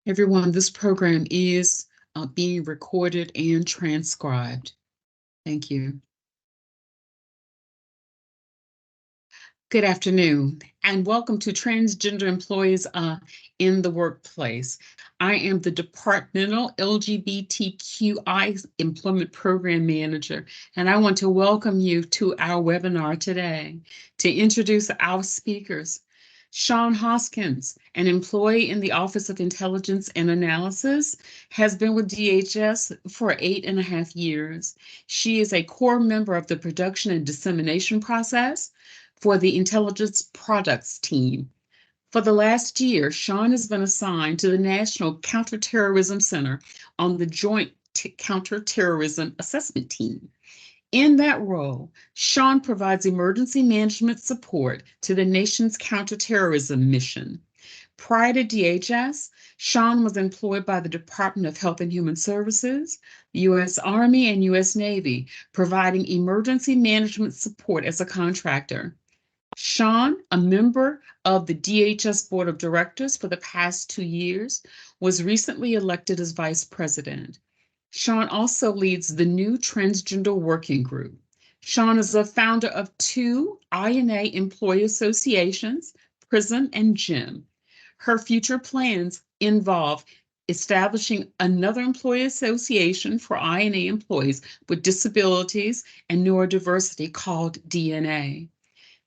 Everyone, this program is being recorded and transcribed. Thank you. Good afternoon, and welcome to Transgender Employees in the Workplace. I am the Departmental LGBTQI Employment Program Manager, and I want to welcome you to our webinar today. To introduce our speakers, Sean Hoskins, an employee in the Office of Intelligence and Analysis, has been with DHS for 8.5 years. She is a core member of the production and dissemination process for the Intelligence Products Team. For the last year, Sean has been assigned to the National Counterterrorism Center on the Joint Counterterrorism Assessment Team. In that role, Sean provides emergency management support to the nation's counterterrorism mission. Prior to DHS, Sean was employed by the Department of Health and Human Services, the U.S. Army, and U.S. Navy, providing emergency management support as a contractor. Sean, a member of the DHS Board of Directors for the past 2 years, was recently elected as Vice President. Sean also leads the new Transgender Working Group. Sean is the founder of 2 INA employee associations, PRISM and GEM. Her future plans involve establishing another employee association for INA employees with disabilities and neurodiversity called DNA.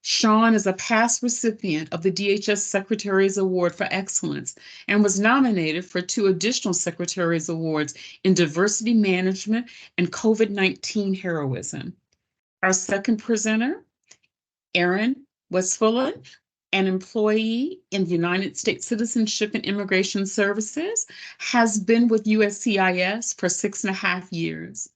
Sean is a past recipient of the DHS Secretary's Award for Excellence and was nominated for 2 additional Secretary's Awards in Diversity Management and COVID-19 Heroism. Our second presenter, Erin Westphalen, an employee in the United States Citizenship and Immigration Services, has been with USCIS for 6.5 years.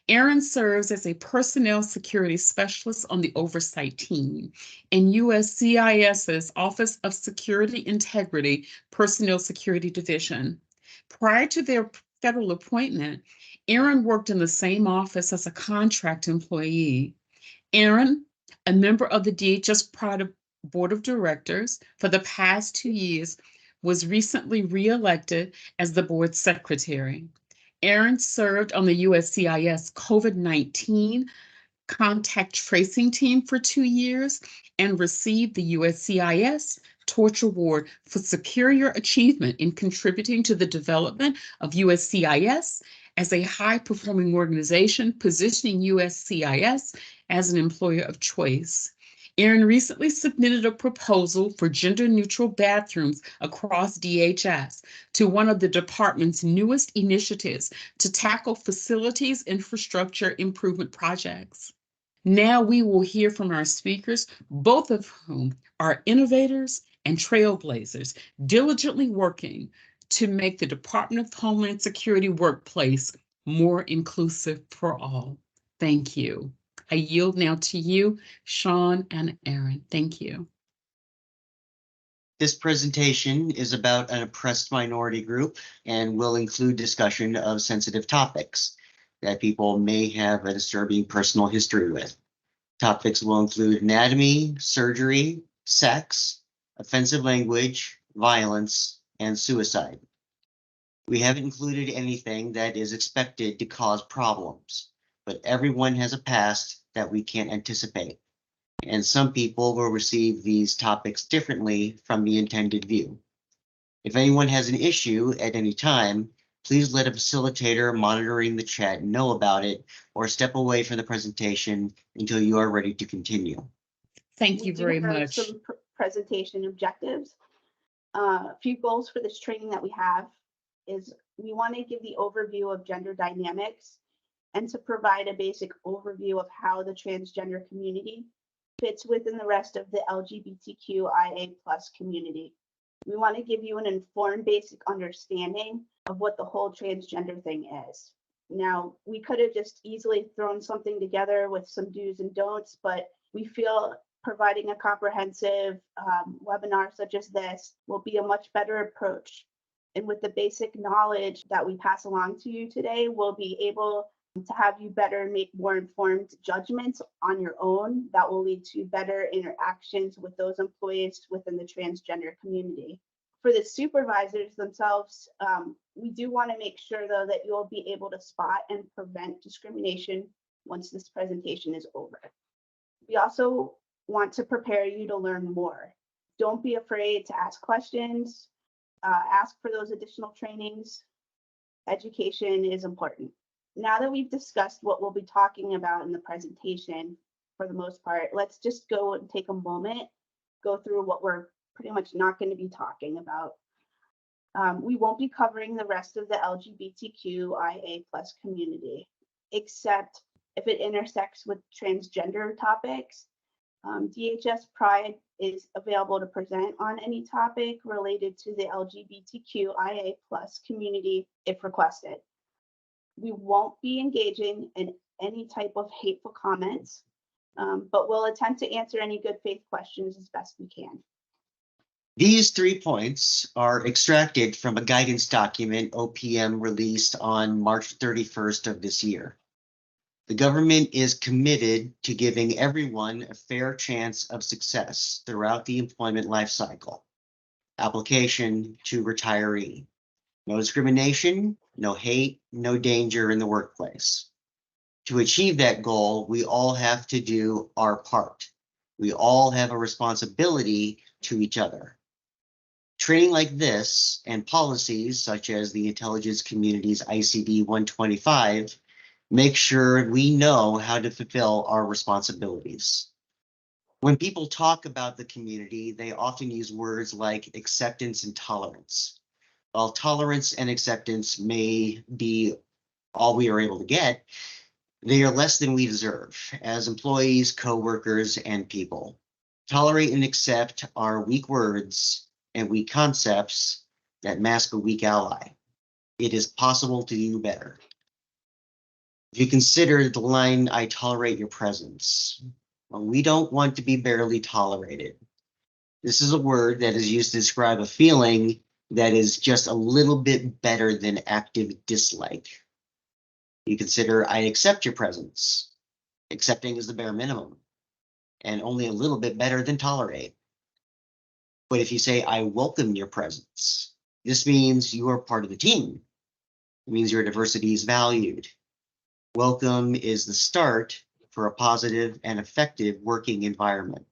Erin serves as a personnel security specialist on the oversight team in USCIS's Office of Security Integrity Personnel Security Division. Prior to their federal appointment, Erin worked in the same office as a contract employee. Erin, a member of the DHS Board of Directors for the past 2 years, was recently reelected as the board secretary. Erin served on the USCIS COVID-19 contact tracing team for 2 years and received the USCIS Torch Award for superior achievement in contributing to the development of USCIS as a high-performing organization, positioning USCIS as an employer of choice. Erin recently submitted a proposal for gender-neutral bathrooms across DHS to one of the department's newest initiatives to tackle facilities infrastructure improvement projects. Now we will hear from our speakers, both of whom are innovators and trailblazers, diligently working to make the Department of Homeland Security workplace more inclusive for all. Thank you. I yield now to you, Sean and Erin. Thank you. This presentation is about an oppressed minority group and will include discussion of sensitive topics that people may have a disturbing personal history with. Topics will include anatomy, surgery, sex, offensive language, violence, and suicide. We haven't included anything that is expected to cause problems, but everyone has a past that we can't anticipate, and some people will receive these topics differently from the intended view. If anyone has an issue at any time, please let a facilitator monitoring the chat know about it or step away from the presentation until you are ready to continue. Thank you very much. Some presentation objectives. A few goals for this training that we have is we want to give the overview of gender dynamics and to provide a basic overview of how the transgender community fits within the rest of the LGBTQIA+ community. We want to give you an informed basic understanding of what the whole transgender thing is. Now, we could have just easily thrown something together with some do's and don'ts, but we feel providing a comprehensive webinar such as this will be a much better approach. And with the basic knowledge that we pass along to you today, we'll be able to have you better make more informed judgments on your own that will lead to better interactions with those employees within the transgender community. For the supervisors themselves, we do want to make sure though that you'll be able to spot and prevent discrimination once this presentation is over. We also want to prepare you to learn more. Don't be afraid to ask questions, ask for those additional trainings. Education is important. Now that we've discussed what we'll be talking about in the presentation, for the most part, let's just go and take a moment, go through what we're pretty much not going to be talking about. We won't be covering the rest of the LGBTQIA+ community, except if it intersects with transgender topics. DHS Pride is available to present on any topic related to the LGBTQIA+ community if requested. We won't be engaging in any type of hateful comments, but we'll attempt to answer any good faith questions as best we can. These 3 points are extracted from a guidance document OPM released on March 31st of this year. The government is committed to giving everyone a fair chance of success throughout the employment life cycle. Application to retiree. No discrimination, no hate, no danger in the workplace. To achieve that goal, we all have to do our part. We all have a responsibility to each other. Training like this and policies such as the Intelligence Community's ICD 125 make sure we know how to fulfill our responsibilities. When people talk about the community, they often use words like acceptance and tolerance. While tolerance and acceptance may be all we are able to get, they are less than we deserve as employees, coworkers, and people. Tolerate and accept are weak words and weak concepts that mask a weak ally. It is possible to do better. If you consider the line, "I tolerate your presence," well, we don't want to be barely tolerated. This is a word that is used to describe a feeling that is just a little bit better than active dislike. You consider, "I accept your presence." Accepting is the bare minimum and only a little bit better than tolerate. But if you say, "I welcome your presence," this means you are part of the team. It means your diversity is valued. Welcome is the start for a positive and effective working environment.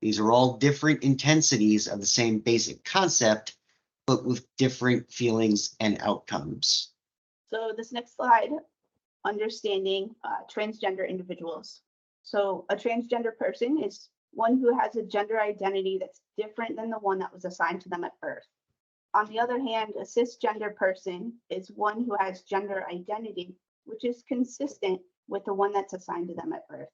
These are all different intensities of the same basic concept, but with different feelings and outcomes. So this next slide, understanding transgender individuals. So a transgender person is one who has a gender identity that's different than the one that was assigned to them at birth. On the other hand, a cisgender person is one who has gender identity which is consistent with the one that's assigned to them at birth.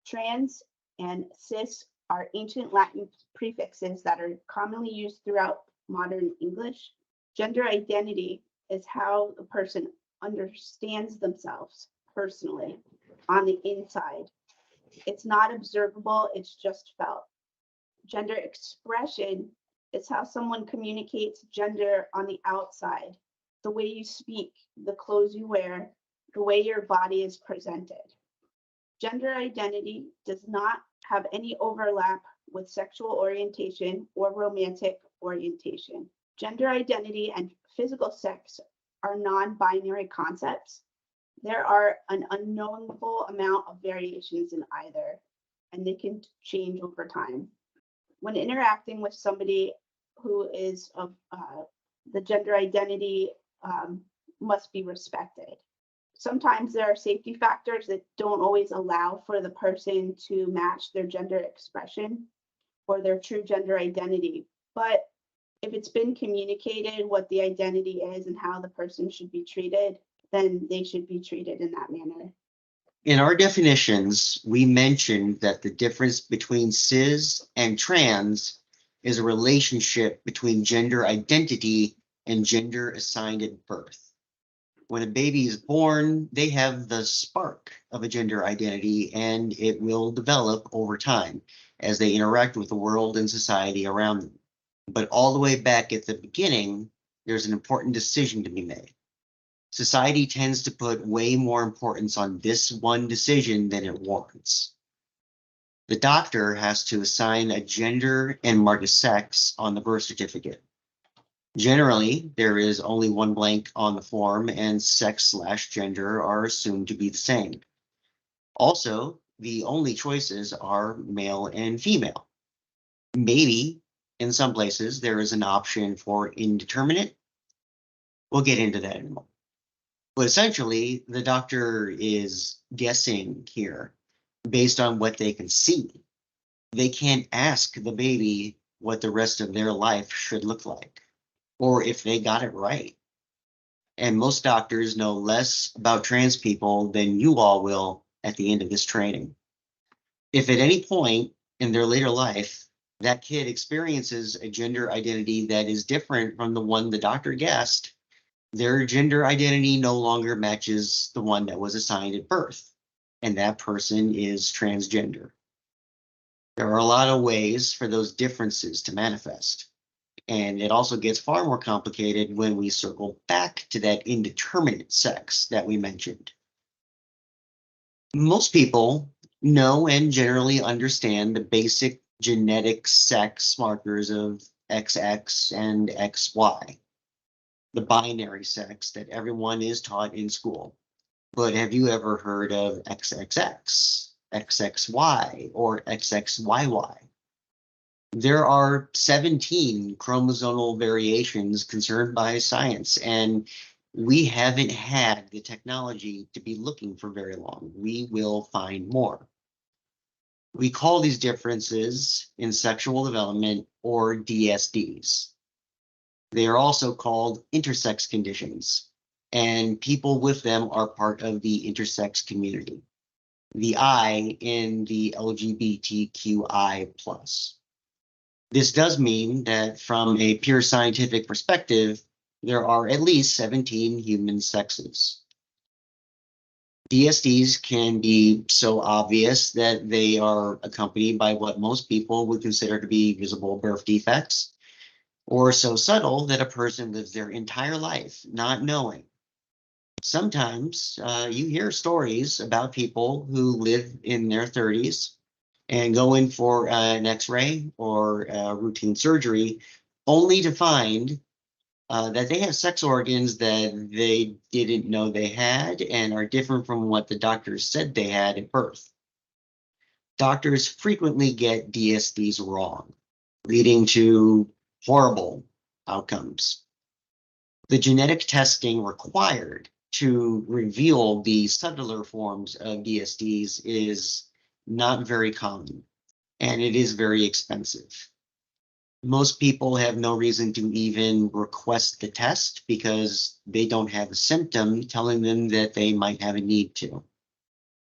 Trans and cis are ancient Latin prefixes that are commonly used throughout modern English. Gender identity is how a person understands themselves personally on the inside. It's not observable, it's just felt. Gender expression is how someone communicates gender on the outside, the way you speak, the clothes you wear, the way your body is presented. Gender identity does not have any overlap with sexual orientation or romantic orientation. Gender identity and physical sex are non-binary concepts. There are an unknowable amount of variations in either, and they can change over time. When interacting with somebody who is of the gender identity must be respected. Sometimes there are safety factors that don't always allow for the person to match their gender expression or their true gender identity. But if it's been communicated what the identity is and how the person should be treated, then they should be treated in that manner. In our definitions, we mentioned that the difference between cis and trans is a relationship between gender identity and gender assigned at birth. When a baby is born, they have the spark of a gender identity, and it will develop over time as they interact with the world and society around them. But all the way back at the beginning, there's an important decision to be made. Society tends to put way more importance on this one decision than it warrants. The doctor has to assign a gender and mark a sex on the birth certificate. Generally, there is only one blank on the form, and sex/gender are assumed to be the same. Also, the only choices are male and female. Maybe in some places there is an option for indeterminate. We'll get into that in a moment. But essentially, the doctor is guessing here based on what they can see. They can't ask the baby what the rest of their life should look like, or if they got it right. And most doctors know less about trans people than you all will at the end of this training. If at any point in their later life, that kid experiences a gender identity that is different from the one the doctor guessed, their gender identity no longer matches the one that was assigned at birth, and that person is transgender. There are a lot of ways for those differences to manifest. And it also gets far more complicated when we circle back to that indeterminate sex that we mentioned. Most people know and generally understand the basic genetic sex markers of XX and XY, the binary sex that everyone is taught in school. But have you ever heard of XXX, XXY, or XXYY? There are 17 chromosomal variations concerned by science, and we haven't had the technology to be looking for very long. We will find more. We call these differences in sexual development or DSDs. They are also called intersex conditions, and people with them are part of the intersex community, the I in the LGBTQI+. This does mean that from a pure scientific perspective, there are at least 17 human sexes. DSDs can be so obvious that they are accompanied by what most people would consider to be visible birth defects, or so subtle that a person lives their entire life not knowing. Sometimes you hear stories about people who live in their 30s and go in for an X-ray or routine surgery, only to find that they have sex organs that they didn't know they had and are different from what the doctors said they had at birth. Doctors frequently get DSDs wrong, leading to horrible outcomes. The genetic testing required to reveal the subtler forms of DSDs is not very common, and it is very expensive. Most people have no reason to even request the test because they don't have a symptom telling them that they might have a need to.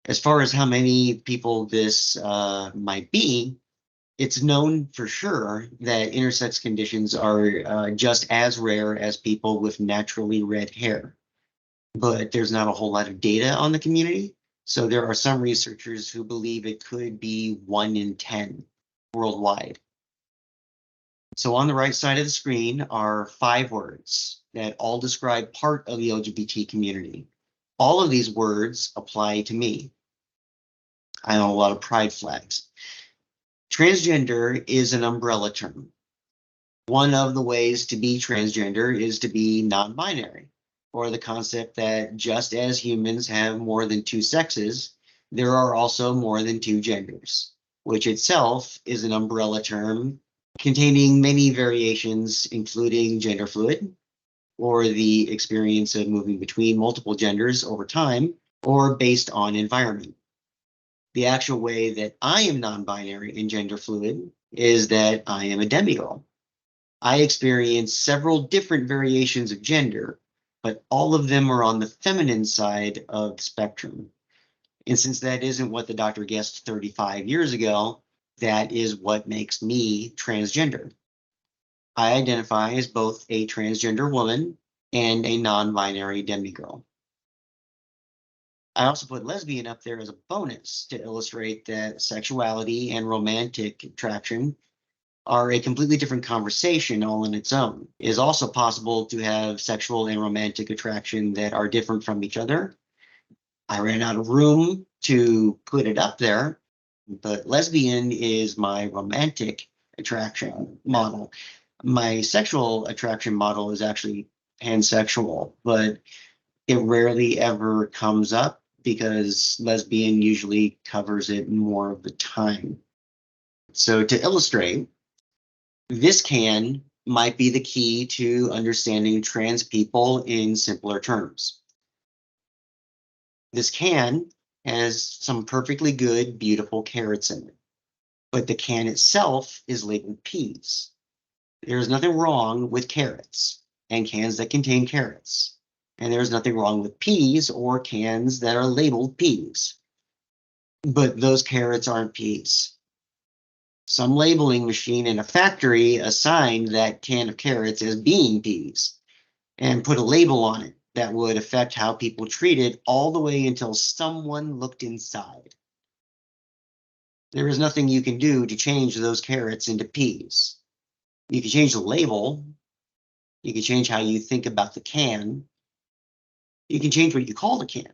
As far as how many people this might be, it's known for sure that intersex conditions are just as rare as people with naturally red hair. But there's not a whole lot of data on the community. So there are some researchers who believe it could be 1 in 10 worldwide. So on the right side of the screen are 5 words that all describe part of the LGBT community. All of these words apply to me. I own a lot of pride flags. Transgender is an umbrella term. One of the ways to be transgender is to be non-binary, or the concept that just as humans have more than 2 sexes, there are also more than 2 genders, which itself is an umbrella term containing many variations, including gender fluid, or the experience of moving between multiple genders over time, or based on environment. The actual way that I am non-binary and gender fluid is that I am a demigirl. I experience several different variations of gender, but all of them are on the feminine side of the spectrum. And since that isn't what the doctor guessed 35 years ago, that is what makes me transgender. I identify as both a transgender woman and a non-binary demigirl. I also put lesbian up there as a bonus to illustrate that sexuality and romantic attraction are a completely different conversation all on its own. It is also possible to have sexual and romantic attraction that are different from each other. I ran out of room to put it up there, but lesbian is my romantic attraction model. My sexual attraction model is actually pansexual, but it rarely ever comes up because lesbian usually covers it more of the time. So to illustrate, this can might be the key to understanding trans people in simpler terms. This can has some perfectly good, beautiful carrots in it, but the can itself is labeled peas. There's nothing wrong with carrots and cans that contain carrots. And there's nothing wrong with peas or cans that are labeled peas. But those carrots aren't peas. Some labeling machine in a factory assigned that can of carrots as being peas and put a label on it that would affect how people treat it all the way until someone looked inside. There is nothing you can do to change those carrots into peas. You can change the label. You can change how you think about the can. You can change what you call the can.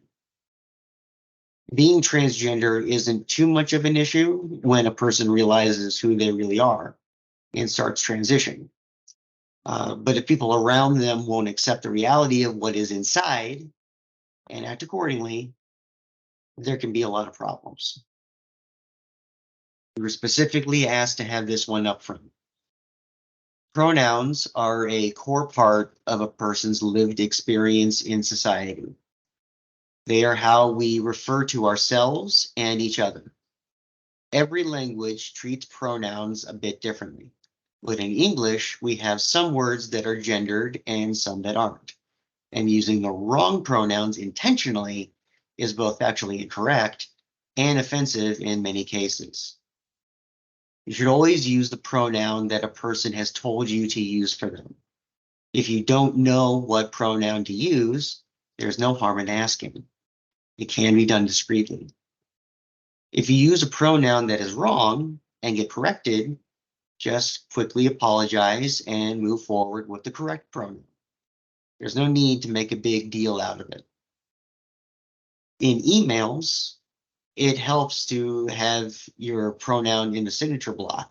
Being transgender isn't too much of an issue when a person realizes who they really are and starts transitioning. But if people around them won't accept the reality of what is inside and act accordingly, there can be a lot of problems. We were specifically asked to have this one up front. Pronouns are a core part of a person's lived experience in society. They are how we refer to ourselves and each other. Every language treats pronouns a bit differently. But in English, we have some words that are gendered and some that aren't. And using the wrong pronouns intentionally is both actually incorrect and offensive in many cases. You should always use the pronoun that a person has told you to use for them. If you don't know what pronoun to use, there's no harm in asking. It can be done discreetly. If you use a pronoun that is wrong and get corrected, just quickly apologize and move forward with the correct pronoun. There's no need to make a big deal out of it. In emails, it helps to have your pronoun in the signature block.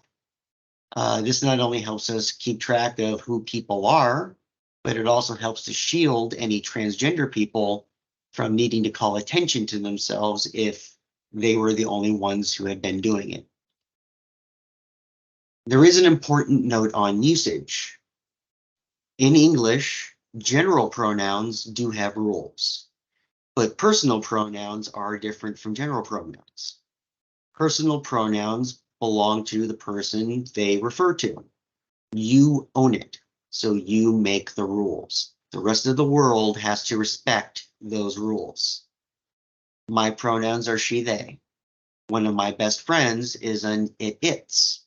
This not only helps us keep track of who people are, but it also helps to shield any transgender people from needing to call attention to themselves if they were the only ones who had been doing it. There is an important note on usage. In English, general pronouns do have rules, but personal pronouns are different from general pronouns. Personal pronouns belong to the person they refer to. You own it, so you make the rules. The rest of the world has to respect those rules. My pronouns are she, they. One of my best friends is an it's,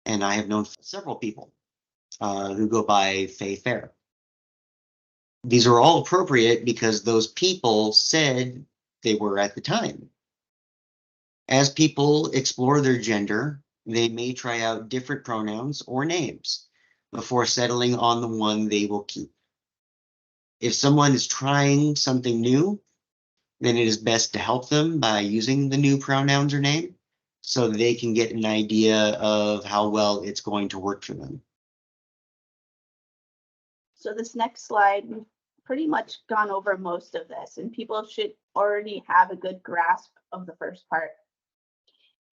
and I have known several people who go by Faye Fair. These are all appropriate because those people said they were at the time. As people explore their gender, they may try out different pronouns or names before settling on the one they will keep. If someone is trying something new, then it is best to help them by using the new pronouns or name so they can get an idea of how well it's going to work for them. So this next slide, we've pretty much gone over most of this, and people should already have a good grasp of the first part.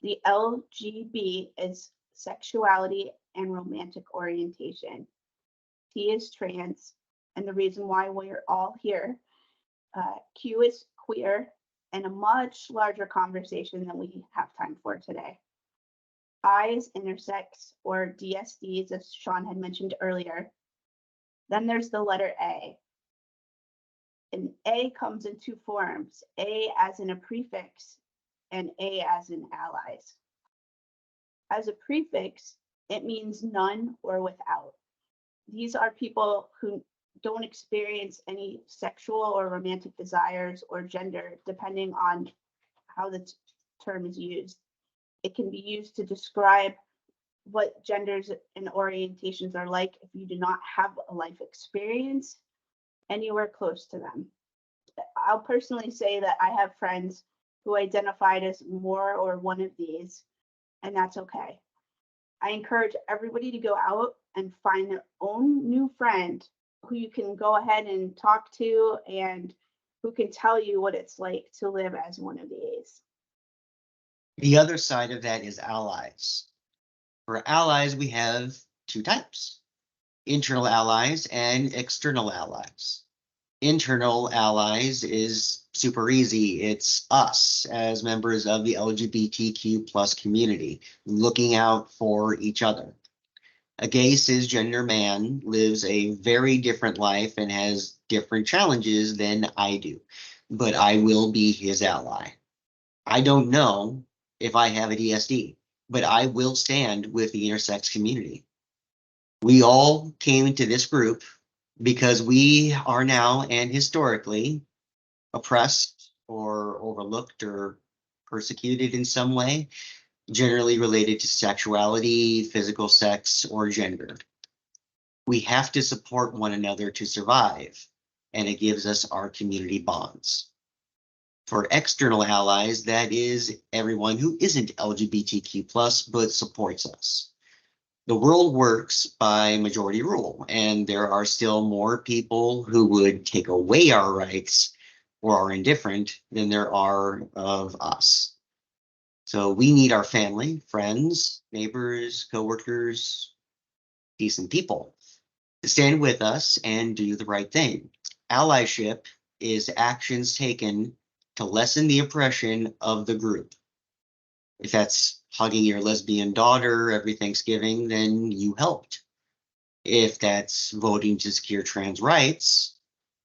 The LGB is sexuality and romantic orientation. T is trans, and the reason why we're all here. Q is queer, and a much larger conversation than we have time for today. I is intersex, or DSDs, as Sean had mentioned earlier. Then there's the letter A. And A comes in two forms, A as in a prefix and A as in allies. As a prefix, it means none or without. These are people who don't experience any sexual or romantic desires or gender, depending on how the term is used. It can be used to describe what genders and orientations are like if you do not have a life experience anywhere close to them. I'll personally say that I have friends who identified as more or one of these, and that's okay. I encourage everybody to go out and find their own new friend who you can go ahead and talk to and who can tell you what it's like to live as one of these. The other side of that is allies. For allies, we have two types: internal allies and external allies. Internal allies is super easy. It's us as members of the LGBTQ plus community looking out for each other. A gay cisgender man lives a very different life and has different challenges than I do, but I will be his ally. I don't know if I have a DSD, but I will stand with the intersex community. We all came into this group because we are now and historically oppressed or overlooked or persecuted in some way, generally related to sexuality, physical sex, or gender. We have to support one another to survive, and it gives us our community bonds. For external allies, that is everyone who isn't LGBTQ plus but supports us. The world works by majority rule, and there are still more people who would take away our rights or are indifferent than there are of us. So we need our family, friends, neighbors, coworkers, decent people to stand with us and do the right thing. Allyship is actions taken to lessen the oppression of the group. If that's hugging your lesbian daughter every Thanksgiving, then you helped. If that's voting to secure trans rights,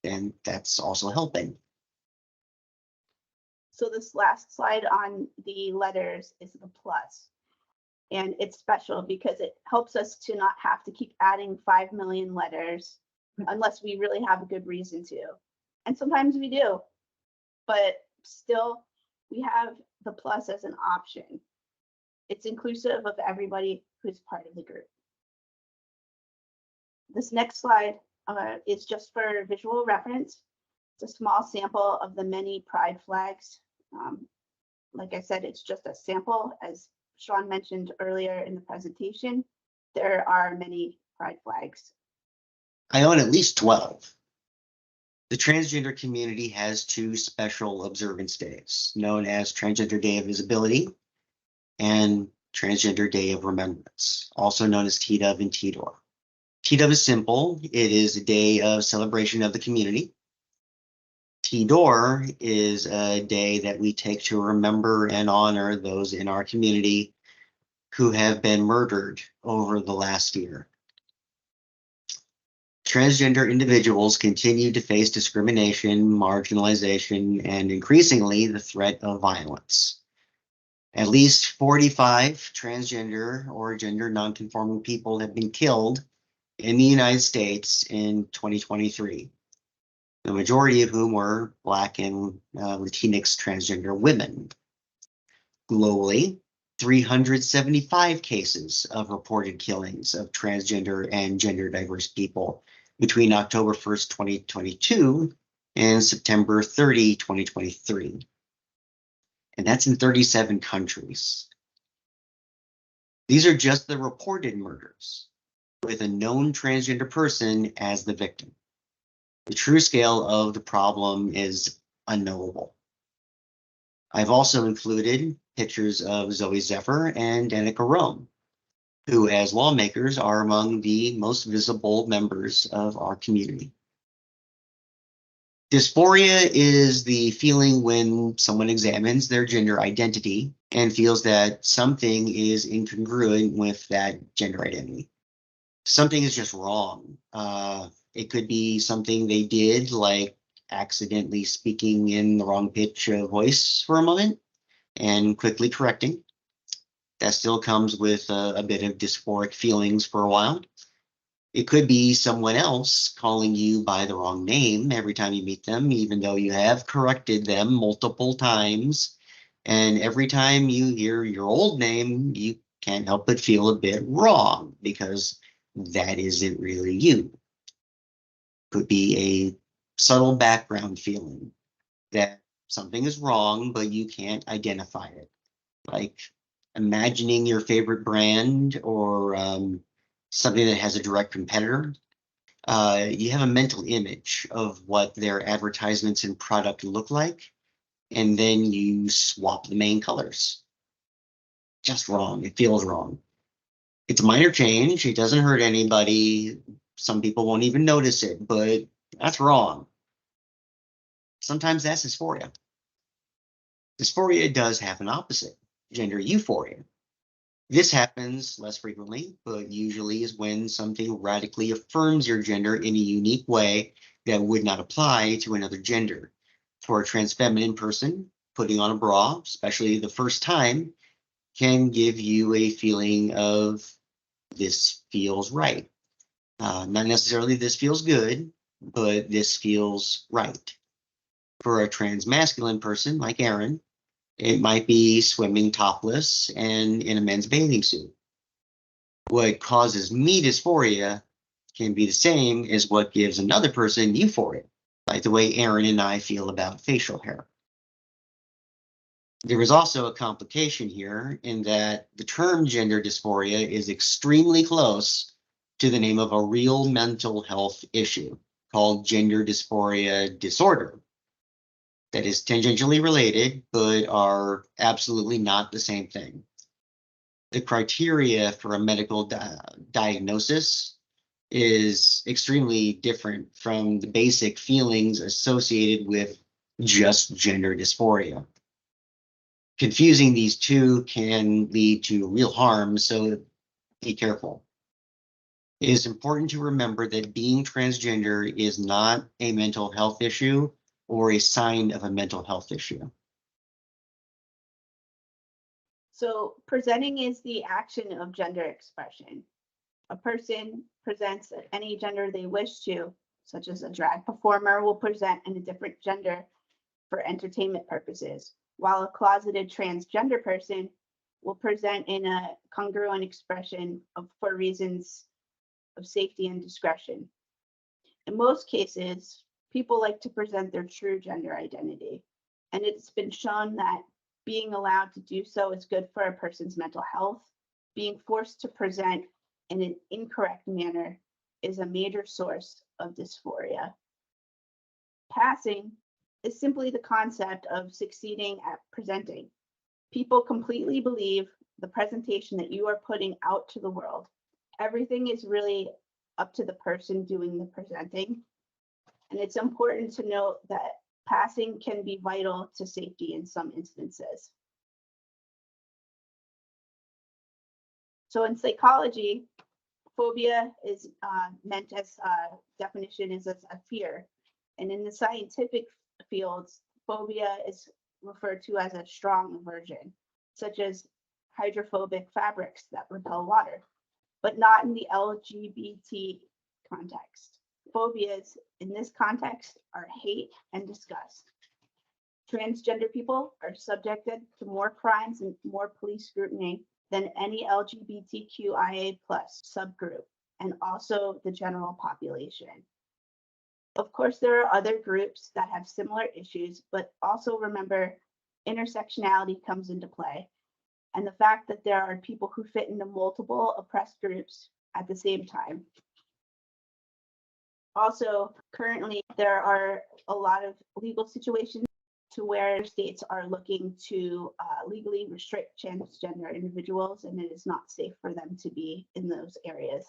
then that's also helping. So this last slide on the letters is the plus. And it's special because it helps us to not have to keep adding 5 million letters unless we really have a good reason to. And sometimes we do, but still we have the plus as an option. It's inclusive of everybody who's part of the group. This next slide is just for visual reference. It's a small sample of the many pride flags. Like I said, it's just a sample. As Sean mentioned earlier in the presentation, there are many pride flags. I own at least 12. The transgender community has two special observance days, known as Transgender Day of Visibility and Transgender Day of Remembrance, also known as TDOV and TDOR. TDOV is simple. It is a day of celebration of the community. TDOR is a day that we take to remember and honor those in our community who have been murdered over the last year. Transgender individuals continue to face discrimination, marginalization, and increasingly the threat of violence. At least 45 transgender or gender nonconforming people have been killed in the United States in 2023, the majority of whom were Black and Latinx transgender women. Globally, 375 cases of reported killings of transgender and gender diverse people between October 1st, 2022 and September 30, 2023. And that's in 37 countries. These are just the reported murders, with a known transgender person as the victim. The true scale of the problem is unknowable. I've also included pictures of Zoe Zephyr and Danica Rome, who as lawmakers are among the most visible members of our community. Dysphoria is the feeling when someone examines their gender identity and feels that something is incongruent with that gender identity. Something is just wrong. It could be something they did, like accidentally speaking in the wrong pitch of voice for a moment and quickly correcting. That still comes with a bit of dysphoric feelings for a while. It could be someone else calling you by the wrong name every time you meet them, even though you have corrected them multiple times. And every time you hear your old name, you can't help but feel a bit wrong because that isn't really you. Could be a subtle background feeling that something is wrong, but you can't identify it. Like imagining your favorite brand or something that has a direct competitor, you have a mental image of what their advertisements and product look like, and then you swap the main colors. Just wrong. It feels wrong. It's a minor change. It doesn't hurt anybody. Some people won't even notice it, but that's wrong. Sometimes that's dysphoria. Dysphoria does have an opposite, gender euphoria. This happens less frequently, but usually is when something radically affirms your gender in a unique way that would not apply to another gender. For a trans feminine person, putting on a bra, especially the first time, can give you a feeling of this feels right. Not necessarily this feels good, but this feels right. For a trans masculine person like Aaron, it might be swimming topless and in a men's bathing suit. What causes me dysphoria can be the same as what gives another person euphoria, like the way Aaron and I feel about facial hair. There is also a complication here in that the term gender dysphoria is extremely close to the name of a real mental health issue called gender dysphoria disorder that is tangentially related, but are absolutely not the same thing. The criteria for a medical diagnosis is extremely different from the basic feelings associated with just gender dysphoria. Confusing these two can lead to real harm, so be careful. It is important to remember that being transgender is not a mental health issue or a sign of a mental health issue. So presenting is the action of gender expression. A person presents any gender they wish to, such as a drag performer will present in a different gender for entertainment purposes, while a closeted transgender person will present in a congruent expression for reasons of safety and discretion. In most cases, people like to present their true gender identity, and it's been shown that being allowed to do so is good for a person's mental health. Being forced to present in an incorrect manner is a major source of dysphoria. Passing is simply the concept of succeeding at presenting. People completely believe the presentation that you are putting out to the world. Everything is really up to the person doing the presenting. And it's important to note that passing can be vital to safety in some instances. So in psychology, phobia is meant as definition is as a fear. And in the scientific fields, phobia is referred to as a strong aversion, such as hydrophobic fabrics that repel water, but not in the LGBT context. Phobias in this context are hate and disgust. Transgender people are subjected to more crimes and more police scrutiny than any LGBTQIA+ subgroup, and also the general population. Of course, there are other groups that have similar issues, but also remember intersectionality comes into play, and the fact that there are people who fit into multiple oppressed groups at the same time. Also, currently, there are a lot of legal situations to where states are looking to legally restrict transgender individuals, and it is not safe for them to be in those areas.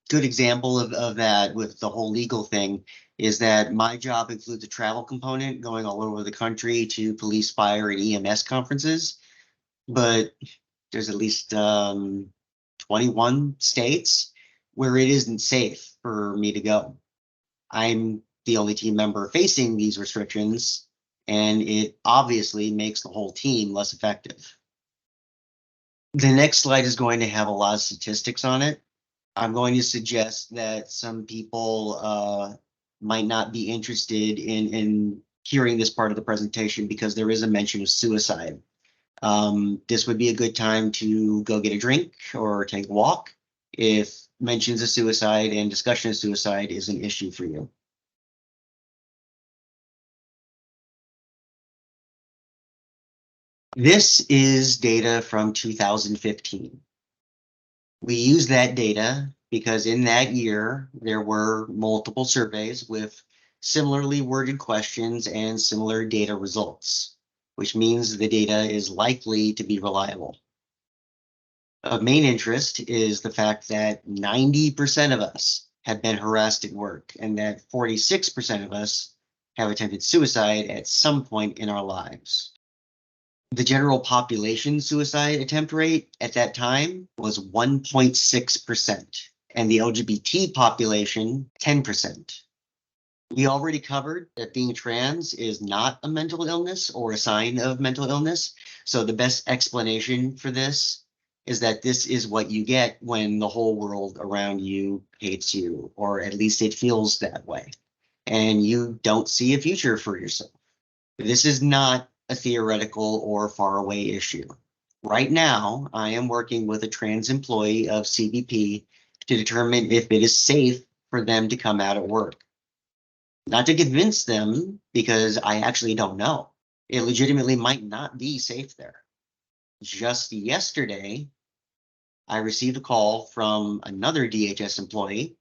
Good example of that with the whole legal thing is that my job includes a travel component going all over the country to police, fire, and EMS conferences. But there's at least 21 states where it isn't safe for me to go. I'm the only team member facing these restrictions, and it obviously makes the whole team less effective. The next slide is going to have a lot of statistics on it. I'm going to suggest that some people might not be interested in hearing this part of the presentation because there is a mention of suicide. This would be a good time to go get a drink or take a walk if mentions of suicide and discussion of suicide is an issue for you. This is data from 2015. We use that data because in that year, there were multiple surveys with similarly worded questions and similar data results, which means the data is likely to be reliable. Of main interest is the fact that 90% of us have been harassed at work, and that 46% of us have attempted suicide at some point in our lives. The general population suicide attempt rate at that time was 1.6%, and the LGBT population, 10%. We already covered that being trans is not a mental illness or a sign of mental illness. So the best explanation for this is that this is what you get when the whole world around you hates you, or at least it feels that way, and you don't see a future for yourself. This is not a theoretical or faraway issue. Right now, I am working with a trans employee of CBP to determine if it is safe for them to come out at work. Not to convince them, because I actually don't know. It legitimately might not be safe there. Just yesterday, I received a call from another DHS employee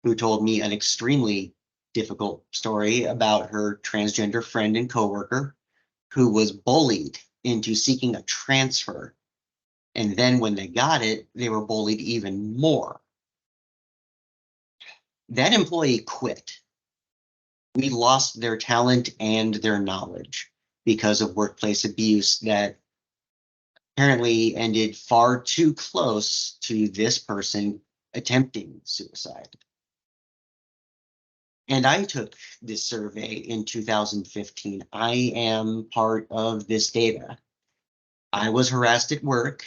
who told me an extremely difficult story about her transgender friend and coworker who was bullied into seeking a transfer. And then when they got it, they were bullied even more. That employee quit. We lost their talent and their knowledge because of workplace abuse that apparently ended far too close to this person attempting suicide. And I took this survey in 2015. I am part of this data. I was harassed at work.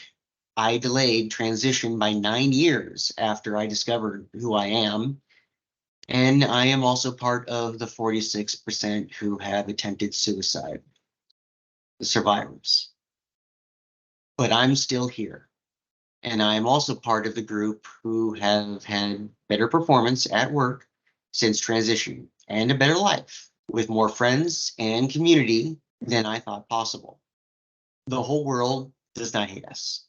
I delayed transition by 9 years after I discovered who I am. And I am also part of the 46% who have attempted suicide, the survivors. But I'm still here. And I'm also part of the group who have had better performance at work since transition, and a better life with more friends and community than I thought possible. The whole world does not hate us.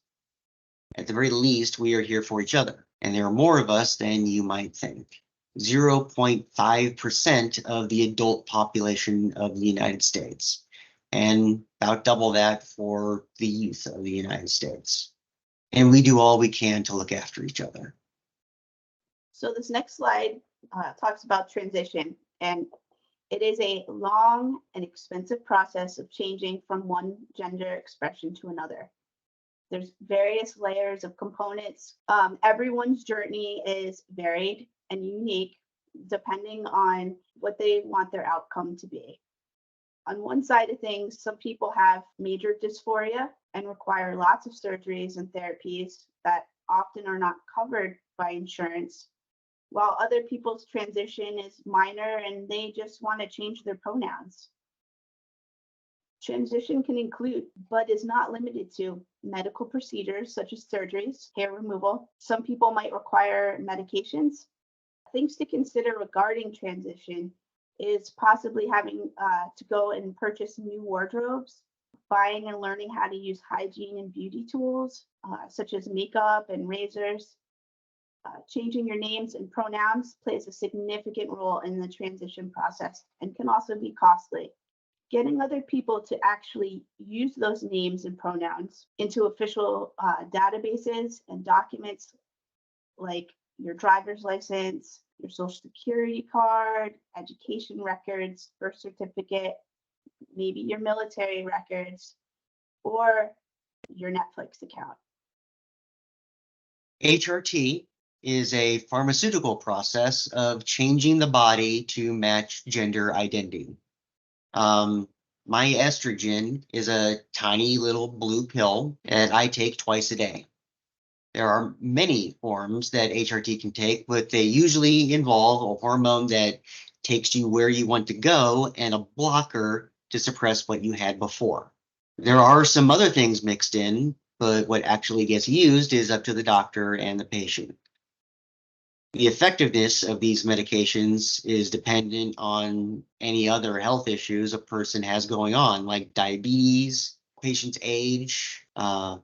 At the very least, we are here for each other, and there are more of us than you might think. 0.5% of the adult population of the United States, and about double that for the youth of the United States. And we do all we can to look after each other. So this next slide talks about transition, and it is a long and expensive process of changing from one gender expression to another. There's various layers of components. Everyone's journey is varied and unique depending on what they want their outcome to be. On one side of things, some people have major dysphoria and require lots of surgeries and therapies that often are not covered by insurance, while other people's transition is minor and they just want to change their pronouns. Transition can include, but is not limited to, medical procedures such as surgeries, hair removal. Some people might require medications. Things to consider regarding transition is possibly having to go and purchase new wardrobes, buying and learning how to use hygiene and beauty tools, such as makeup and razors. Changing your names and pronouns plays a significant role in the transition process and can also be costly. Getting other people to actually use those names and pronouns into official databases and documents like your driver's license, your social security card, education records, birth certificate, maybe your military records, or your Netflix account. HRT is a pharmaceutical process of changing the body to match gender identity. My estrogen is a tiny little blue pill that I take twice a day. There are many forms that HRT can take, but they usually involve a hormone that takes you where you want to go and a blocker to suppress what you had before. There are some other things mixed in, but what actually gets used is up to the doctor and the patient. The effectiveness of these medications is dependent on any other health issues a person has going on, like diabetes, patient's age,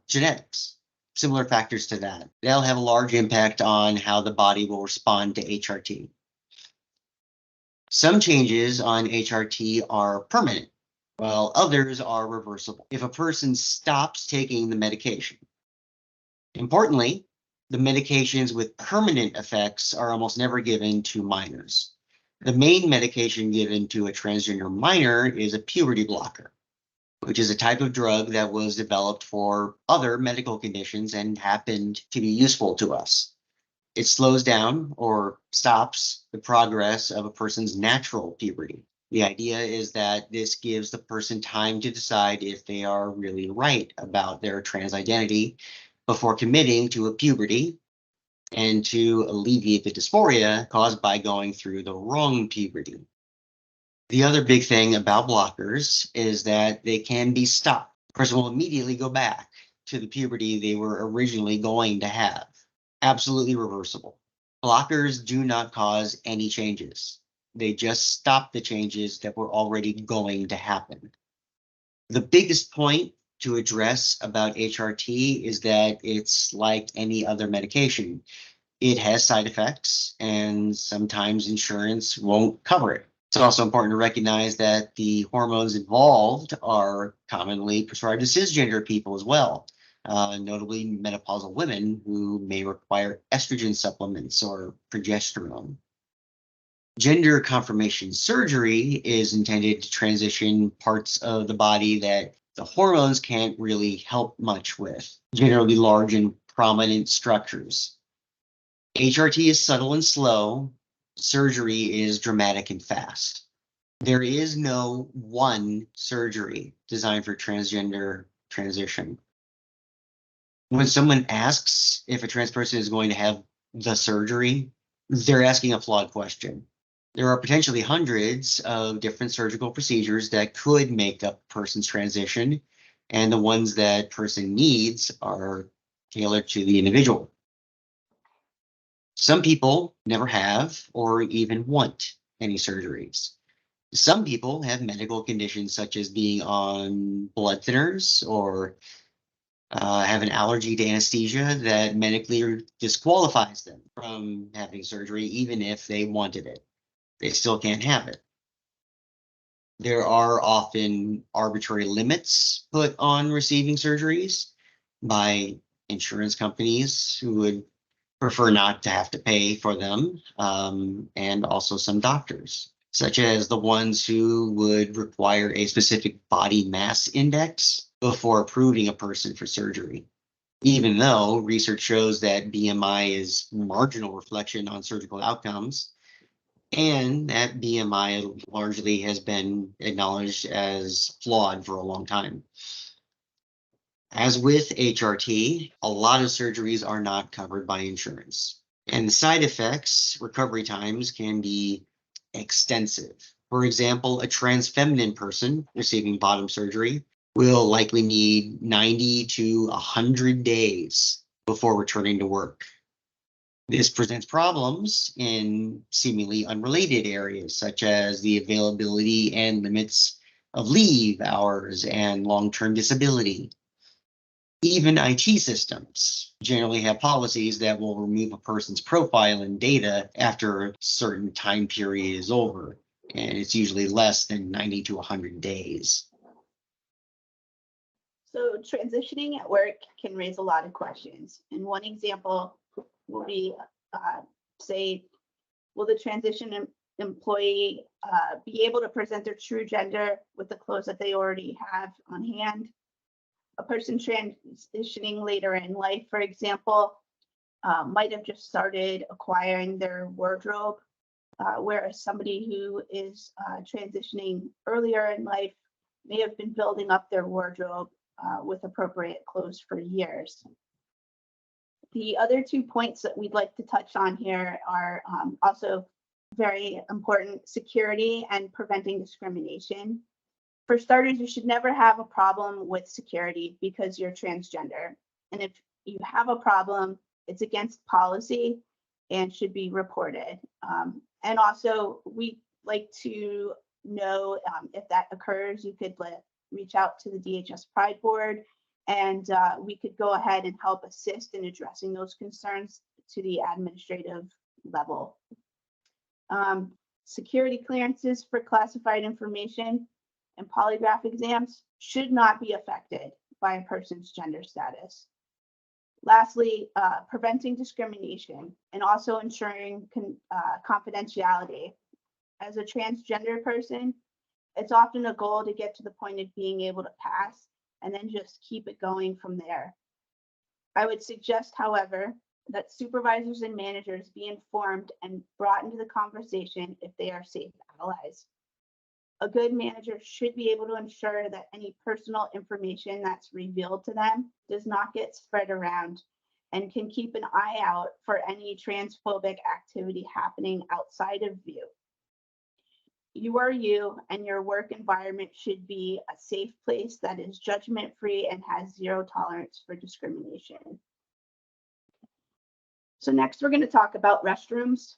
genetics. similar factors to that. That'll have a large impact on how the body will respond to HRT. Some changes on HRT are permanent, while others are reversible if a person stops taking the medication. Importantly, the medications with permanent effects are almost never given to minors. The main medication given to a transgender minor is a puberty blocker, which is a type of drug that was developed for other medical conditions and happened to be useful to us. It slows down or stops the progress of a person's natural puberty. The idea is that this gives the person time to decide if they are really right about their trans identity before committing to a puberty, and to alleviate the dysphoria caused by going through the wrong puberty. The other big thing about blockers is that they can be stopped. The person will immediately go back to the puberty they were originally going to have. Absolutely reversible. Blockers do not cause any changes. They just stop the changes that were already going to happen. The biggest point to address about HRT is that it's like any other medication. It has side effects, and sometimes insurance won't cover it. It's also important to recognize that the hormones involved are commonly prescribed to cisgender people as well, notably menopausal women who may require estrogen supplements or progesterone. Gender confirmation surgery is intended to transition parts of the body that the hormones can't really help much with, generally large and prominent structures. HRT is subtle and slow. Surgery is dramatic and fast. There is no one surgery designed for transgender transition. When someone asks if a trans person is going to have the surgery, they're asking a flawed question. There are potentially hundreds of different surgical procedures that could make up a person's transition, and the ones that person needs are tailored to the individual. Some people never have or even want any surgeries. Some people have medical conditions such as being on blood thinners or have an allergy to anesthesia that medically disqualifies them from having surgery, even if they wanted it. They still can't have it. There are often arbitrary limits put on receiving surgeries by insurance companies who would prefer not to have to pay for them, and also some doctors, such as the ones who would require a specific body mass index before approving a person for surgery. Even though research shows that BMI is marginal reflection on surgical outcomes, and that BMI largely has been acknowledged as flawed for a long time. As with HRT, a lot of surgeries are not covered by insurance. And the side effects, recovery times, can be extensive. For example, a trans feminine person receiving bottom surgery will likely need 90 to 100 days before returning to work. This presents problems in seemingly unrelated areas, such as the availability and limits of leave hours and long-term disability. Even IT systems generally have policies that will remove a person's profile and data after a certain time period is over, and it's usually less than 90 to 100 days. So transitioning at work can raise a lot of questions. And one example will be, say, will the transition employee be able to present their true gender with the clothes that they already have on hand? A person transitioning later in life, for example, might have just started acquiring their wardrobe, whereas somebody who is transitioning earlier in life may have been building up their wardrobe with appropriate clothes for years. The other 2 points that we'd like to touch on here are also very important: security and preventing discrimination. For starters, you should never have a problem with security because you're transgender. And if you have a problem, it's against policy and should be reported. And also, we like to know if that occurs, you could reach out to the DHS Pride Board And we could go ahead and help assist in addressing those concerns to the administrative level. Security clearances for classified information and polygraph exams should not be affected by a person's gender status. Lastly, preventing discrimination and also ensuring confidentiality. As a transgender person, it's often a goal to get to the point of being able to pass and then just keep it going from there. I would suggest, however, that supervisors and managers be informed and brought into the conversation if they are safe allies. A good manager should be able to ensure that any personal information that's revealed to them does not get spread around and can keep an eye out for any transphobic activity happening outside of view. You are you, and your work environment should be a safe place that is judgment-free and has zero tolerance for discrimination. So next, we're going to talk about restrooms.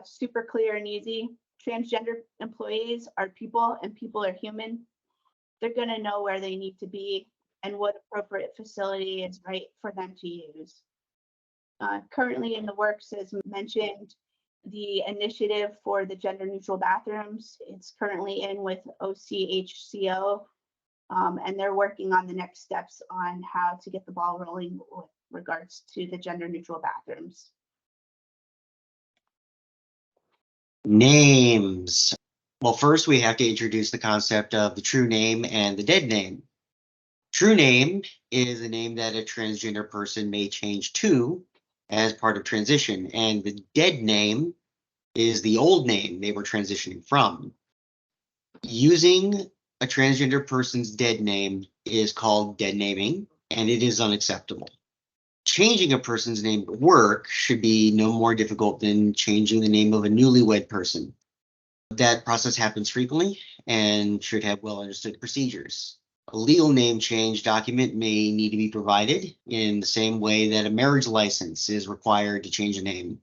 Super clear and easy. Transgender employees are people, and people are human. They're going to know where they need to be and what appropriate facility is right for them to use. Currently in the works, as mentioned, the initiative for the gender neutral bathrooms, it's currently in with OCHCO, and they're working on the next steps on how to get the ball rolling with regards to the gender neutral bathrooms. Names. Well, first we have to introduce the concept of the true name and the dead name. True name is a name that a transgender person may change to as part of transition, and the dead name is the old name they were transitioning from. Using a transgender person's dead name is called dead naming, and it is unacceptable. Changing a person's name at work should be no more difficult than changing the name of a newlywed person. That process happens frequently and should have well understood procedures. A legal name change document may need to be provided in the same way that a marriage license is required to change a name.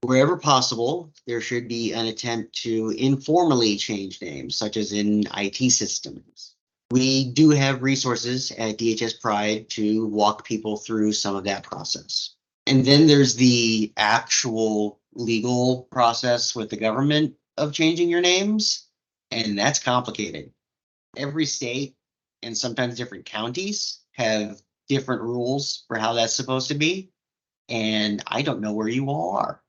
Wherever possible, there should be an attempt to informally change names, such as in IT systems. We do have resources at DHS Pride to walk people through some of that process. And then there's the actual legal process with the government of changing your names, and that's complicated. Every state and sometimes different counties have different rules for how that's supposed to be, and I don't know where you all are.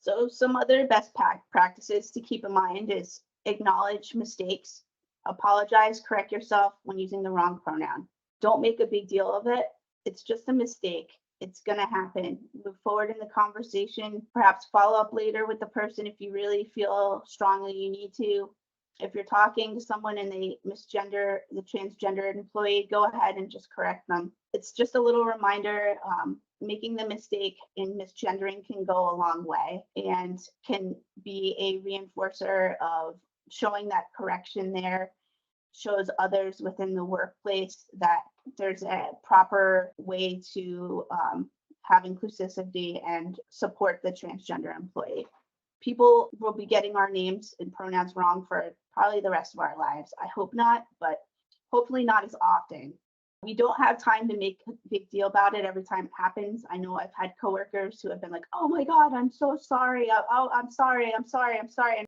So some other best practices to keep in mind is acknowledge mistakes, apologize, correct yourself when using the wrong pronoun. Don't make a big deal of it. It's just a mistake. It's going to happen. Move forward in the conversation, perhaps follow up later with the person if you really feel strongly you need to. If you're talking to someone and they misgender the transgender employee, go ahead and just correct them. It's just a little reminder, making the mistake in misgendering can go a long way and can be a reinforcer of showing that correction there, shows others within the workplace that there's a proper way to have inclusivity and support the transgender employee. People will be getting our names and pronouns wrong for probably the rest of our lives. I hope not, but hopefully not as often. We don't have time to make a big deal about it every time it happens. I know I've had coworkers who have been like, oh my God, I'm so sorry. Oh, I'm sorry. And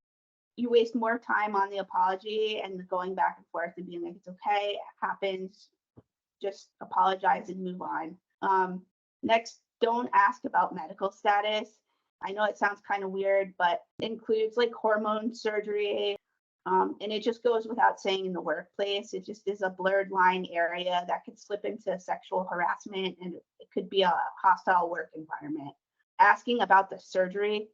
you waste more time on the apology and going back and forth and being like, it's okay, it happens. Just apologize and move on. Next, don't ask about medical status. I know it sounds kind of weird, but it includes like hormone surgery. And it just goes without saying in the workplace. It just is a blurred line area that could slip into sexual harassment, and it could be a hostile work environment. Asking about the surgery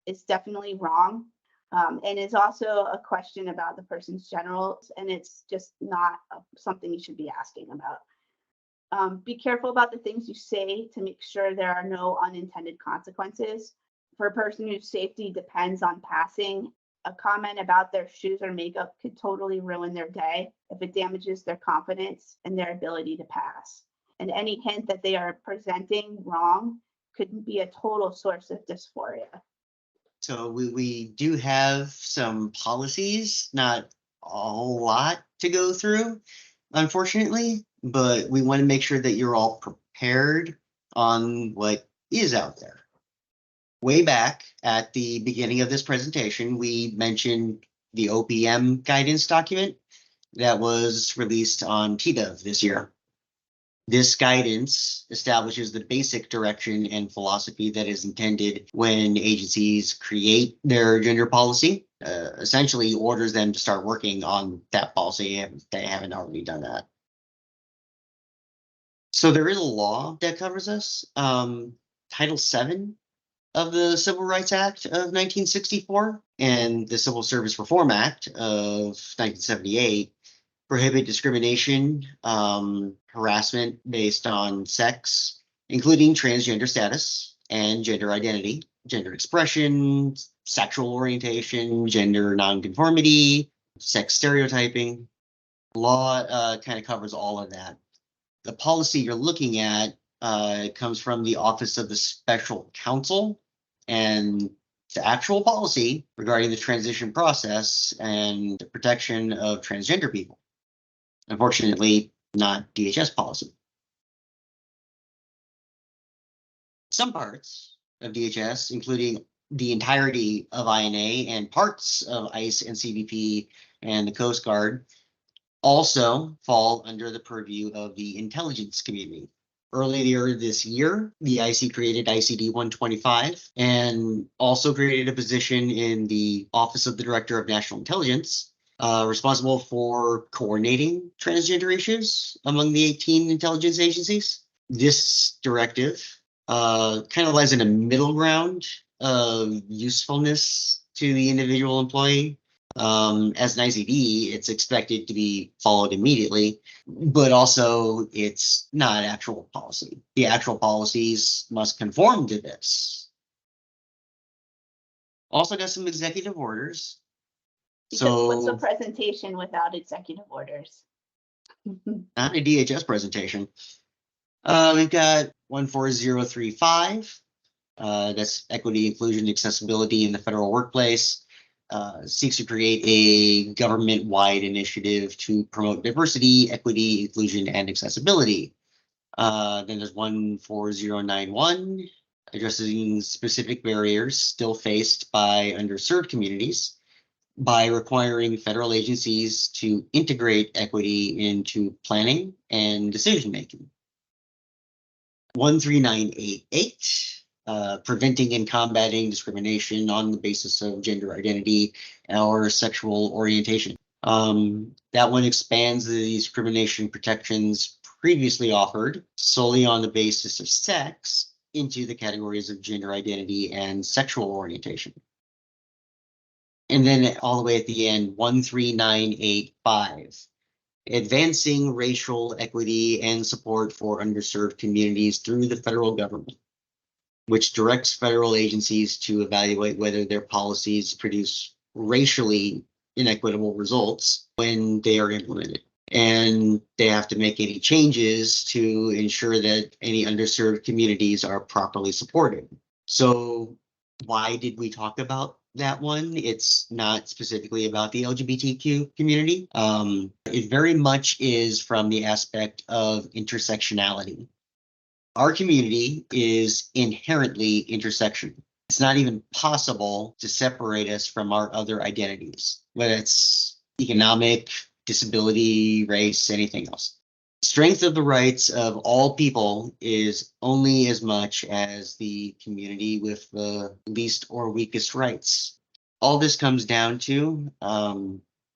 is definitely wrong. And is also a question about the person's genitals, and it's just not something you should be asking about. Be careful about the things you say to make sure there are no unintended consequences. For a person whose safety depends on passing, a comment about their shoes or makeup could totally ruin their day if it damages their confidence and their ability to pass. And any hint that they are presenting wrong could be a total source of dysphoria. So we do have some policies, not a whole lot to go through. unfortunately, but we want to make sure that you're all prepared on what is out there. Way back at the beginning of this presentation, we mentioned the OPM guidance document that was released on TDEV this year. This guidance establishes the basic direction and philosophy that is intended when agencies create their gender policy, essentially orders them to start working on that policy if they haven't already done that. So there is a law that covers this. Title VII of the Civil Rights Act of 1964 and the Civil Service Reform Act of 1978 prohibit discrimination, harassment based on sex, including transgender status and gender identity, gender expression, sexual orientation, gender nonconformity, sex stereotyping. Law kind of covers all of that. The policy you're looking at comes from the Office of the Special Counsel, and the actual policy regarding the transition process and the protection of transgender people. Unfortunately, not DHS policy. Some parts of DHS, including the entirety of INA and parts of ICE and CBP and the Coast Guard, also fall under the purview of the intelligence community. Earlier this year, the IC created ICD 125 and also created a position in the Office of the Director of National Intelligence, responsible for coordinating transgender issues among the 18 intelligence agencies. This directive kind of lies in a middle ground of usefulness to the individual employee. As an ICD, it's expected to be followed immediately, but also it's not actual policy. The actual policies must conform to this. Also got some executive orders. Because what's a presentation without executive orders? Not a DHS presentation. We've got 14035. That's equity, inclusion, accessibility in the federal workplace. Seeks to create a government-wide initiative to promote diversity, equity, inclusion, and accessibility. Then there's 14091, addressing specific barriers still faced by underserved communities by requiring federal agencies to integrate equity into planning and decision-making. 13988. Preventing and combating discrimination on the basis of gender identity or sexual orientation. That one expands the discrimination protections previously offered solely on the basis of sex into the categories of gender identity and sexual orientation. And then all the way at the end, 13985. Advancing racial equity and support for underserved communities through the federal government, which directs federal agencies to evaluate whether their policies produce racially inequitable results when they are implemented. And they have to make any changes to ensure that any underserved communities are properly supported. So why did we talk about that one? It's not specifically about the LGBTQ community. It very much is from the aspect of intersectionality. Our community is inherently intersectional. It's not even possible to separate us from our other identities, whether it's economic, disability, race, anything else. Strength of the rights of all people is only as much as the community with the least or weakest rights. All this comes down to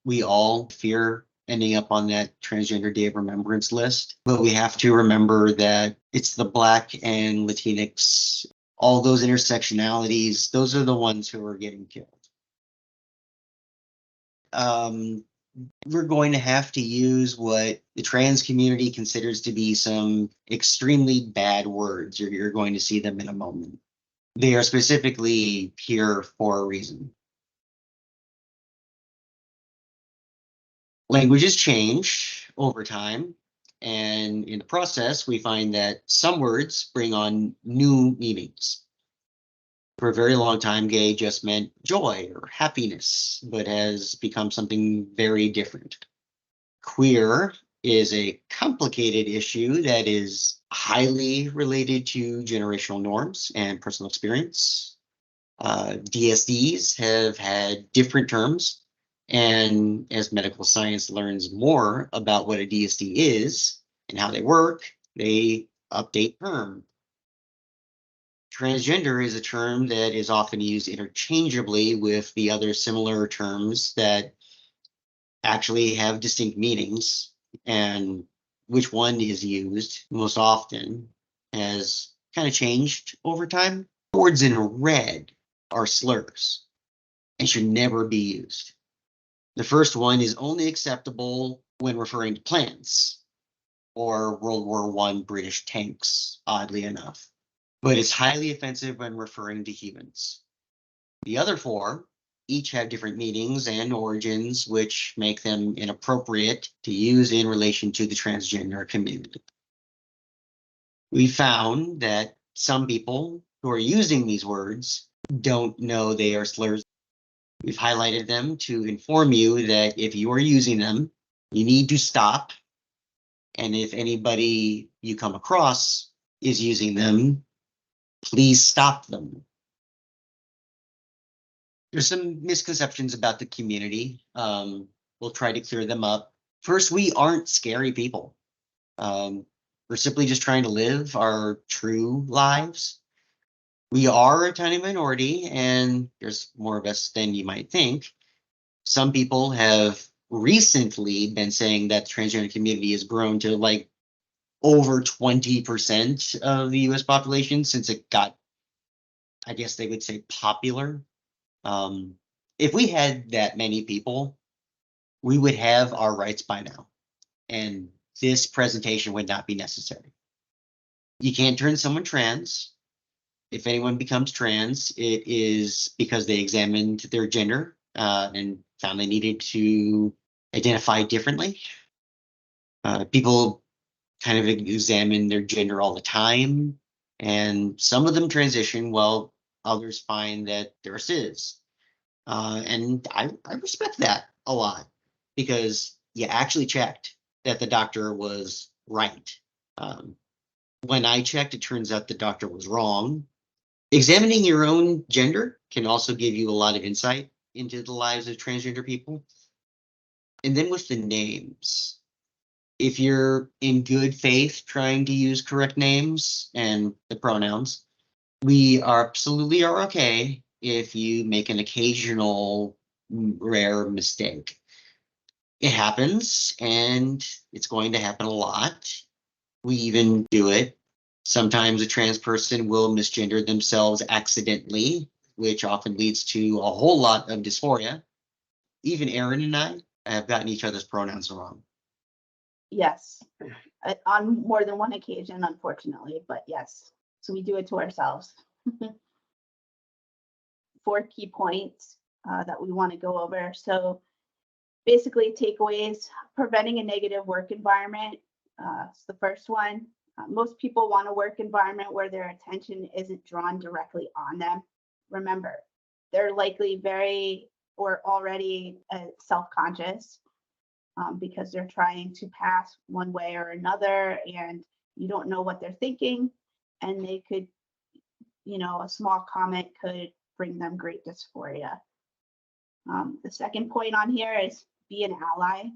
we all fear ending up on that Transgender Day of Remembrance list, but we have to remember that it's the Black and Latinx, all those intersectionalities, those are the ones who are getting killed. We're going to have to use what the trans community considers to be some extremely bad words. You're going to see them in a moment. They are specifically here for a reason. Languages change over time, and in the process, we find that some words bring on new meanings. For a very long time, gay just meant joy or happiness, but has become something very different. Queer is a complicated issue that is highly related to generational norms and personal experience. DSDs have had different terms, and as medical science learns more about what a DSD is and how they work, they update term. Transgender is a term that is often used interchangeably with the other similar terms that actually have distinct meanings, and which one is used most often has kind of changed over time. Words in red are slurs and should never be used. The first one is only acceptable when referring to planes or World War I British tanks, oddly enough, but it's highly offensive when referring to humans. The other four each have different meanings and origins, which make them inappropriate to use in relation to the transgender community. We found that some people who are using these words don't know they are slurs. We've highlighted them to inform you that if you are using them, you need to stop. And if anybody you come across is using them, please stop them. There's some misconceptions about the community. We'll try to clear them up. First, we aren't scary people. We're simply just trying to live our true lives. We are a tiny minority, and there's more of us than you might think. Some people have recently been saying that the transgender community has grown to like over 20% of the US population since it got, I guess they would say, popular. If we had that many people, we would have our rights by now, and this presentation would not be necessary. You can't turn someone trans. If anyone becomes trans, it is because they examined their gender and found they needed to identify differently. People kind of examine their gender all the time, and some of them transition while others find that they're cis. And I respect that a lot because you actually checked that the doctor was right. When I checked, it turns out the doctor was wrong. Examining your own gender can also give you a lot of insight into the lives of transgender people. And then with the names, if you're in good faith trying to use correct names and the pronouns, we absolutely are okay if you make an occasional rare mistake. It happens, and it's going to happen a lot. We even do it. Sometimes a trans person will misgender themselves accidentally, which often leads to a whole lot of dysphoria. Even Erin and I have gotten each other's pronouns wrong. Yes, on more than one occasion, unfortunately, but yes. So we do it to ourselves. 4 key points that we want to go over. So basically takeaways: preventing a negative work environment. It's the first one. Most people want a work environment where their attention isn't drawn directly on them. Remember, they're likely very or already self-conscious because they're trying to pass one way or another, and you don't know what they're thinking, and they could, a small comment could bring them great dysphoria. The second point on here is be an ally.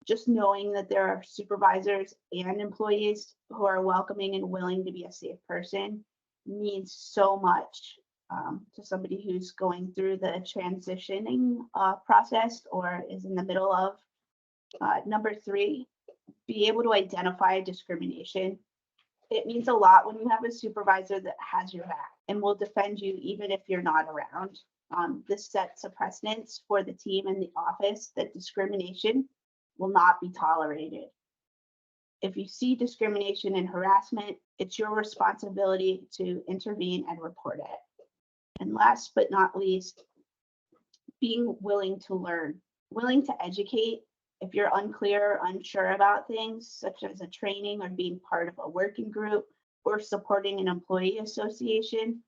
Just knowing that there are supervisors and employees who are welcoming and willing to be a safe person means so much to somebody who's going through the transitioning process or is in the middle of. Number 3, be able to identify discrimination. It means a lot when you have a supervisor that has your back and will defend you even if you're not around. This sets a precedence for the team and the office that discrimination will not be tolerated. If you see discrimination and harassment, it's your responsibility to intervene and report it. And last but not least, being willing to learn, willing to educate. If you're unclear or unsure about things, such as a training or being part of a working group or supporting an employee association,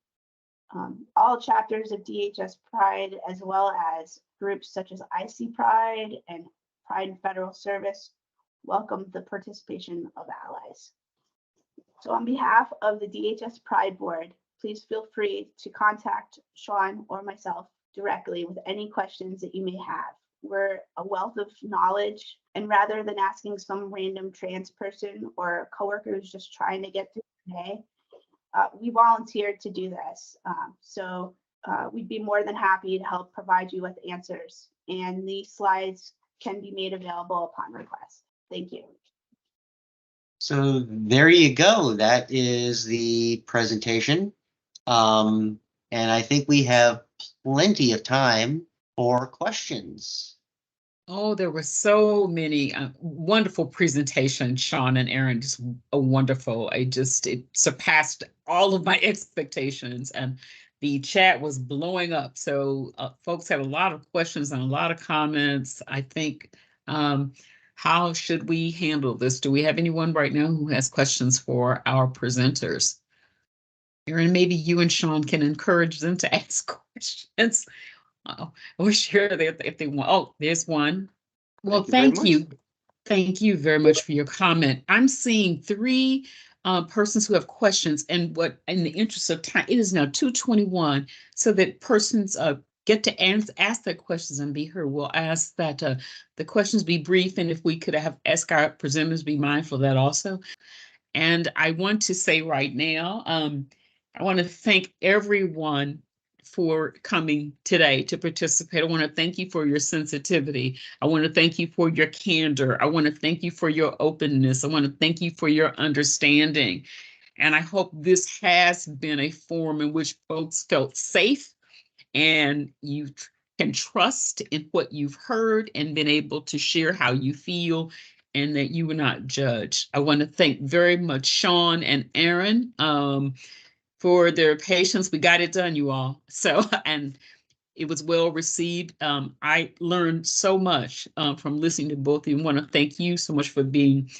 all chapters of DHS Pride, as well as groups such as IC Pride and Pride in Federal Service, welcome the participation of allies. So on behalf of the DHS Pride Board, please feel free to contact Sean or myself directly with any questions that you may have. We're a wealth of knowledge, and rather than asking some random trans person or coworker who's just trying to get through the day, we volunteered to do this. So we'd be more than happy to help provide you with answers. And these slides can be made available upon request. Thank you. So there you go. That is the presentation. And I think we have plenty of time for questions. Oh, there were so many wonderful presentations, Sean and Aaron. Just wonderful. It surpassed all of my expectations, and the chat was blowing up. So folks had a lot of questions and a lot of comments. I think, how should we handle this? Do we have anyone right now who has questions for our presenters? Aaron, maybe you and Sean can encourage them to ask questions. We're sure that if they want. Oh, there's one. Well, thank you. Thank you very much for your comment. I'm seeing three persons who have questions, and what, in the interest of time, it is now 2:21, so that persons get to ask their questions and be heard. We'll ask that the questions be brief, and if we could have ask our presenters be mindful of that also. And I want to say right now, I want to thank everyone for coming today to participate. I want to thank you for your sensitivity. I want to thank you for your candor. I want to thank you for your openness. I want to thank you for your understanding. And I hope this has been a forum in which folks felt safe and you can trust in what you've heard and been able to share how you feel and that you were not judged. I want to thank very much Sean and Aaron for their patience. We got it done, you all. So, and it was well received. I learned so much from listening to both of you. I want to thank you so much for being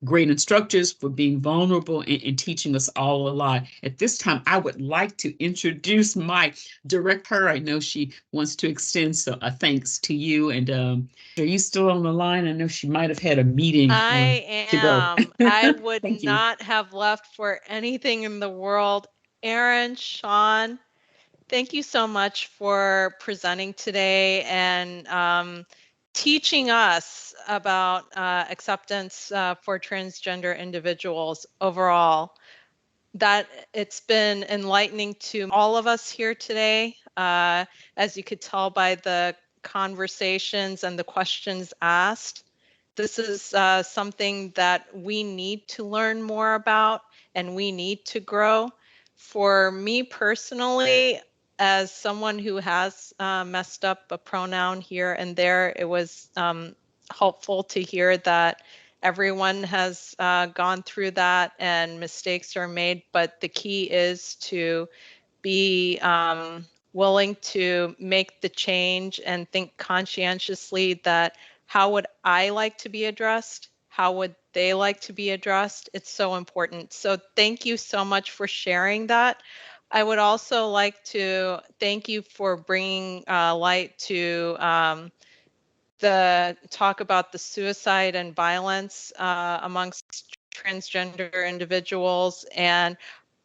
great instructors, for being vulnerable and teaching us all a lot. At this time, I would like to introduce my director. I know she wants to extend a thanks to you. And are you still on the line? I know she might have had a meeting I to go. am. I would Thank you. not have left for anything in the world. Aaron, Sean, thank you so much for presenting today and teaching us about acceptance for transgender individuals overall. That it's been enlightening to all of us here today. As you could tell by the conversations and the questions asked, this is something that we need to learn more about and we need to grow. For me personally, as someone who has messed up a pronoun here and there, it was helpful to hear that everyone has gone through that and mistakes are made, but the key is to be willing to make the change and think conscientiously that how would I like to be addressed? How would they like to be addressed? It's so important. So thank you so much for sharing that. I would also like to thank you for bringing light to the talk about the suicide and violence amongst transgender individuals. And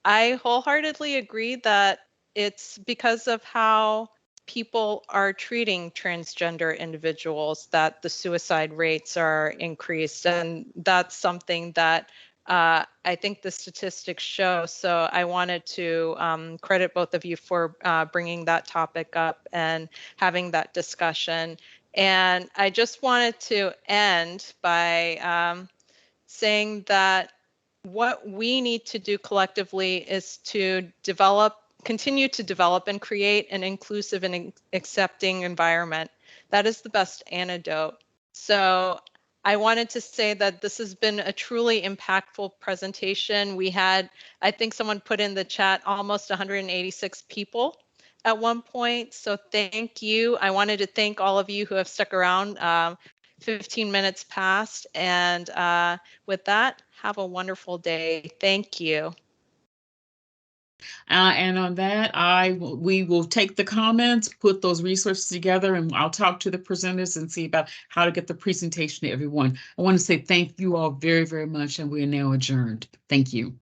I wholeheartedly agree that it's because of how people are treating transgender individuals that the suicide rates are increased. And that's something that I think the statistics show. So I wanted to credit both of you for bringing that topic up and having that discussion. And I just wanted to end by saying that what we need to do collectively is to continue to develop and create an inclusive and accepting environment. That is the best antidote. So I wanted to say that this has been a truly impactful presentation. We had, I think someone put in the chat, almost 186 people at one point. So thank you. I wanted to thank all of you who have stuck around. 15 minutes past. And with that, have a wonderful day. Thank you. And on that, we will take the comments, put those resources together, and I'll talk to the presenters and see about how to get the presentation to everyone. I want to say thank you all very, very much, and we are now adjourned. Thank you.